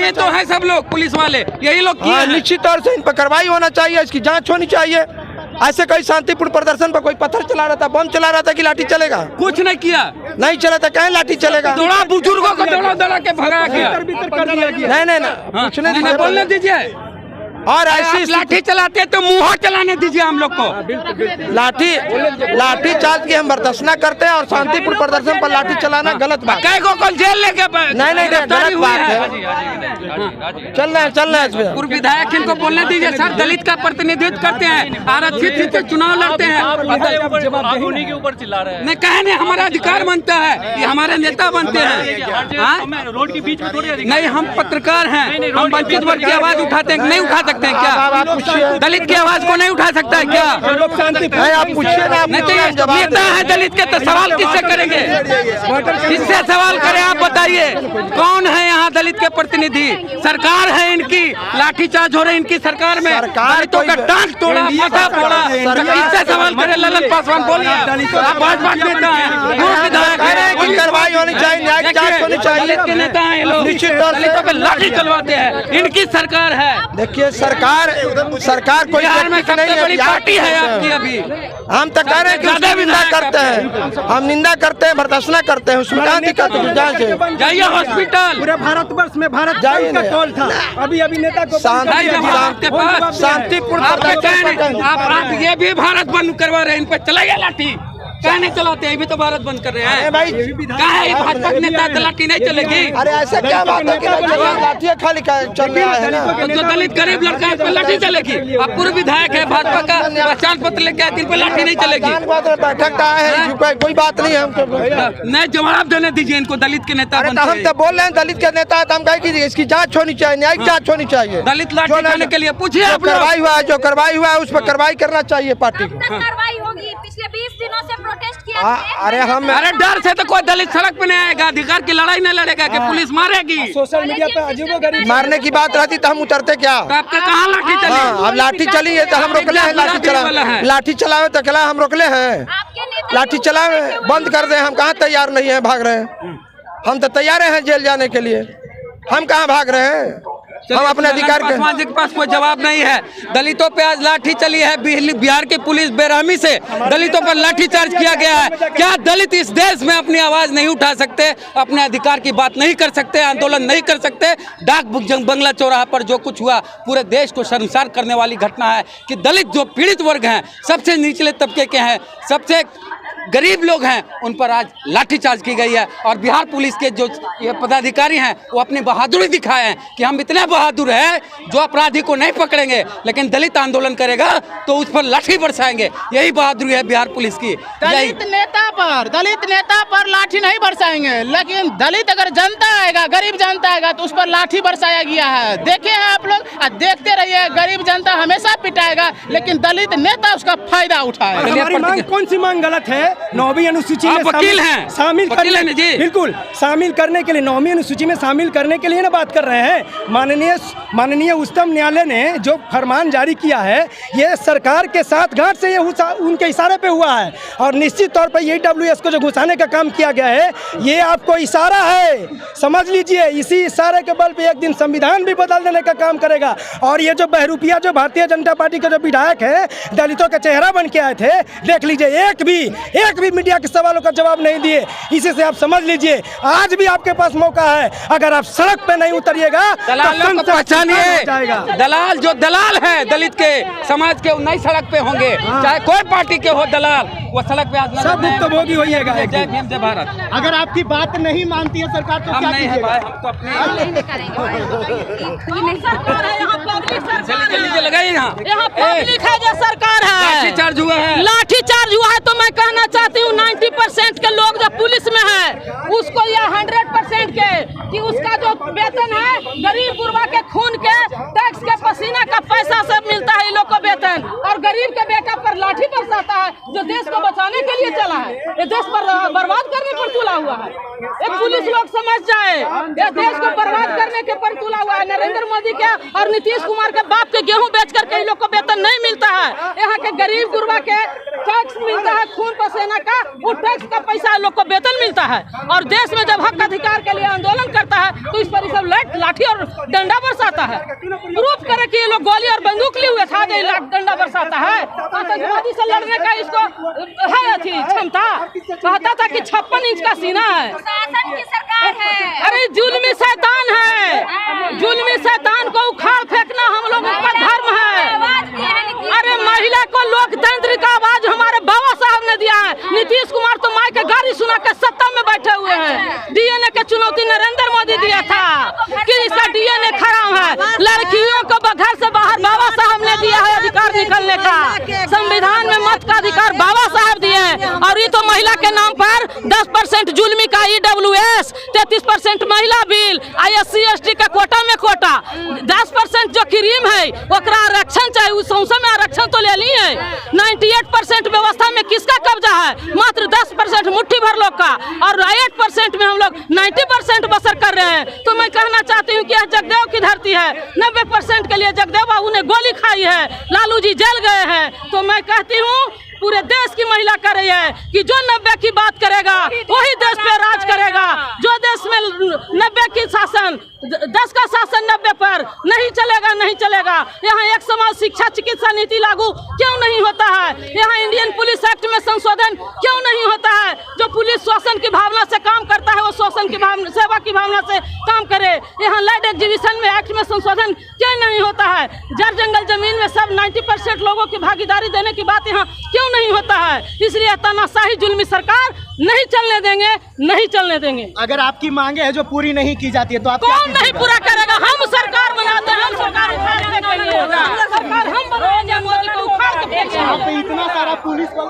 में तो है सब लोग पुलिस वाले, यही लोग किए हैं। निश्चित तौर से इन पर कार्रवाई होना चाहिए, इसकी जांच होनी चाहिए। ऐसे कोई शांतिपूर्ण प्रदर्शन पर कोई पत्थर चला रहा था, बम चला रहा था कि लाठी चलेगा? कुछ नहीं किया, नहीं चला था, कहीं लाठी चलेगा? दौड़ा बुजुर्गों को दौड़ा के भगा किया। नहीं कुछ नहीं बोलने दीजिए। और ऐसी लाठी चलाते तो मुँह चलाने दीजिए हम लोग को। लाठी चार्ज की हम बर्दाश्त न करते हैं और शांतिपूर्ण प्रदर्शन पर लाठी चलाना गलत बात। कई को कल जेल लेके नहीं गलत बात है। चल रहे हैं पूर्व विधायक इनको बोलने दीजिए। सर दलित का प्रतिनिधित्व करते हैं, आरक्षित से चुनाव लड़ते हैं, उन्हीं के ऊपर चिल्ला रहे हैं। नहीं कहने हमारा अधिकार बनता है, ये हमारे नेता बनते हैं। रोड के बीच में थोड़ी नहीं हम पत्रकार हैं, हम वंचित वर्ग की आवाज उठाते हैं, नहीं उठा सकते हैं क्या? दलित की आवाज को नहीं उठा सकता है क्या? आप पूछिए ना। नहीं तो नेता है दलित के, तो सवाल किससे करेंगे? किससे सवाल करें आप बताइए? कौन है यहाँ दलित के प्रतिनिधि? सरकार है इनकी, लाठीचार्ज हो रही इनकी सरकार में, दलितों का टांग तोड़ा, माथा फोड़ा, किससे सवाल करें? ललन पासवान बोलिए, आप भाजपा नेता हैं, कार्रवाई होनी चाहिए, न्याय जांच होनी चाहिए। दलित के नेता हैं ये लोग, निश्चित तौर दलितों पे लाठी चलवाते हैं, इनकी सरकार है। देखिए सरकार कोई बिहार में सबसे बड़ी पार्टी है आपकी। अभी हम तो कह रहे हैं कि उसकी निंदा करते हैं, हम निंदा करते हैं, बर्दाश्त न करते हैं, उसमें क्या दिक्कत है? जाइए हॉस्पिटल। पूरे भारतवर्ष में भारत का टोल था, अभी नेता को शांतिपूर्ण आप ये भी भारत बंद करवा रहे हैं, इन पर चलाइए लाठी। क्या नहीं चलाते? अभी तो भारत बंद कर रहे हैं भाई। क्या है भाजपा के नेता? लाठी नहीं चलेगी। अरे ऐसा क्या बात है कि लाठी खाली चल रहा है ना? जो दलित गरीब लड़का है, इस पर लाठी चलेगी। अब पूर्व विधायक है, भाजपा का पहचान पत्र लेके आए, दिन पे लाठी नहीं चलेगी। बैठक का है, कोई बात नहीं है। नहीं जवाब देने दीजिए इनको, दलित के नेता। हम तो बोल रहे हैं दलित के नेता है, तो हम कहें इसकी जांच होनी चाहिए, न्यायिक जांच होनी चाहिए। दलित लाठी खाने के लिए पूछिए। जो कार्रवाई हुआ है उस पर कार्रवाई करना चाहिए पार्टी को। कार्रवाई होगी, पिछले 20 दिनों से प्रोटेस्ट किया। अरे डर से तो कोई दलित सड़क पे नहीं आएगा, अधिकार की लड़ाई नहीं लड़ेगा कि पुलिस मारेगी। सोशल मीडिया पे अजीबोगरीब मारने की बात रहती तो हम उतरते क्या? तो आपके कहाँ लाठी चली? अब लाठी चली है तो हम रोकले हैं, लाठी चलावे तो चला हम रोकले हैं। लाठी चलावे बंद कर दे, हम कहाँ तैयार नहीं है, भाग रहे हैं। हम तो तैयार हैं जेल जाने के लिए, हम कहाँ भाग रहे हैं? हम अपने अधिकार के पास कोई जवाब नहीं है। दलितों पे आज लाठी चली है, बिहार की पुलिस बेरहमी से दलितों पर लाठीचार्ज किया गया है। क्या दलित इस देश में अपनी आवाज नहीं उठा सकते, अपने अधिकार की बात नहीं कर सकते, आंदोलन नहीं कर सकते? डाक बंगला चौराहा पर जो कुछ हुआ पूरे देश को शर्मसार करने वाली घटना है कि दलित जो पीड़ित वर्ग हैं, सबसे निचले तबके के हैं, सबसे गरीब लोग हैं, उन पर आज लाठीचार्ज की गई है। और बिहार पुलिस के जो ये पदाधिकारी हैं वो अपनी बहादुरी दिखाए हैं कि हम इतने बहादुर हैं जो अपराधी को नहीं पकड़ेंगे, लेकिन दलित आंदोलन करेगा तो उस पर लाठी बरसाएंगे। यही बहादुरी है बिहार पुलिस की। दलित नेता पर लाठी नहीं बरसाएंगे, लेकिन दलित अगर जनता आएगा, गरीब जनता आएगा तो उस पर लाठी बरसाया गया है। देखे हैं आप लोग, देखते रहिए। गरीब जनता हमेशा पिटाएगा, लेकिन दलित नेता उसका फायदा उठाएगा। हमारी मांग कौन सी मांग गलत है? 9वीं अनुसूची में शामिल करने, बिल्कुल शामिल करने के लिए, 9वीं अनुसूची में शामिल करने के लिए ना बात कर रहे हैं। माननीय उच्चतम न्यायालय ने जो फरमान जारी किया है, ये सरकार के साथ गांठ से ये उनके इशारे पे हुआ है। और निश्चित तौर पर EWS को जो घुसाने का काम किया गया है, ये आपको इशारा है, समझ लीजिए। इसी इशारे के बल पे एक दिन संविधान भी बदल देने का काम करेगा। और ये जो बहरूपिया, जो भारतीय जनता पार्टी के जो विधायक है, दलितों का चेहरा बन के आए थे, देख लीजिए एक भी मीडिया के सवालों का जवाब नहीं दिए। इसी से आप समझ लीजिए आज भी आपके पास मौका है। अगर आप सड़क पे नहीं उतरिएगा तो पहचानिए। दलाल जो दलाल है दलित के समाज के, नई सड़क पे होंगे, चाहे कोई पार्टी के हो दलाल, वो सड़क पे आज सब भुक्तभोगी होइएगा। जय भीम जय भारत। अगर आपकी बात नहीं मानती है सरकार तो क्या नहीं है भाई, हम तो अपने लगाइए। यहाँ पब्लिक है जो सरकार है, लाठीचार्ज हुआ है, लाठीचार्ज हुआ है। तो मैं कहना चाहती हूँ 90% के लोग जो पुलिस में है उसको या 100% के कि उसका जो वेतन है गरीब गुरबा के खून के टैक्स के पसीना का पैसा सब मिलता है इन लोग को वेतन, और गरीब के बेटा पर लाठी बरसाता है जो देश को बचाने के लिए चला है। ये देश पर बर्बाद करने पर तुला हुआ है। एक पुलिस लोग समझ जाए, ये देश को बर्बाद करने के पर तुला हुआ है। नरेंद्र मोदी के और नीतीश कुमार के बाप के गेहूं बेचकर के इन लोग को वेतन नहीं मिलता है। यहाँ के गरीब गुरबा के टैक्स मिलता है, खून पसीना का, वो टैक्स का पैसा लोग को वेतन मिलता है। और देश में जब हक अधिकार के लिए आंदोलन करता है तो इस पर सब लाठी और डंडा बरसाता है। प्रूफ करे कि ये लोग गोली और बंदूक लिए हुए था, डंडा बरसाता है। आतंकवादी से लड़ने का इसको है थी क्षमता। कहता था कि 56 इंच का सीना है। शासन की सरकार है। अरे जुल्मी शैतान है, जुल्मी शैतान को उखाड़ फेंकना हम लोगों का धर्म है। अरे महिला को लोकतंत्र का आवाज हमारे बाबा साहब ने दिया है। नीतीश कुमार तो माई के गाड़ी सुना के सत्ता में बैठे हुए हैं। डीएनए के चुनौती नरेंद्र मोदी दिया था कि इसका डीएनए खराब है। लड़कियों को घर से बाहर बाबा साहब ने दिया है अधिकार निकलने का। संविधान में मत का अधिकार बाबा साहब दिए हैं। और ये तो महिला के नाम पर 10% जुल्मी का EWS, 33% महिला बिल, SC ST का कोटा में कोटा, 10% जो क्रीम है ओकरा आरक्षण चाहिए, उस संसद में आरक्षण तो ले लिए। 98% व्यवस्था में किसका कब्जा है? मात्र 10% मुट्ठी भर लोग का। और 8% में हम लोग 90% बसर कर रहे हैं। तो मैं कहना चाहती हूँ कि यह जगदेव की धरती है। 90% के लिए जगदेव बाबू ने गोली खाई है, लालू जी जेल गए हैं। तो मैं कहती हूँ पूरे देश की महिला कर रही है कि जो 90 की बात करेगा वही देश पे राज करेगा। जो देश में 90 की शासन, 10 का शासन 90 पर नहीं चलेगा, नहीं चलेगा। यहाँ एक समान शिक्षा चिकित्सा नीति लागू क्यों नहीं होता है? यहाँ इंडियन पुलिस एक्ट में संशोधन क्यों नहीं होता है? जो पुलिस शोषण की भावना से काम करता है वो शोषण की भावना, सेवा की भावना से काम करे। यहाँ लैंड एक्विजिशन में एक्ट में संशोधन क्यों नहीं होता है? जड़ जंगल जमीन में सब 90% लोगों की भागीदारी देने की बात यहाँ क्यों नहीं होता है? इसलिए तानाशाही जुल्मी सरकार नहीं चलने देंगे, नहीं चलने देंगे। अगर आपकी मांगे है जो पूरी नहीं की जाती है तो आप कौन नहीं पूरा करेगा? हम सरकार बनाते हैं, हम सरकार उखाड़ने के लिए होगा। सरकार हम बनाएंगे, मोदी को उखाड़ के फेंकेंगे। इतना सारा पुलिस बल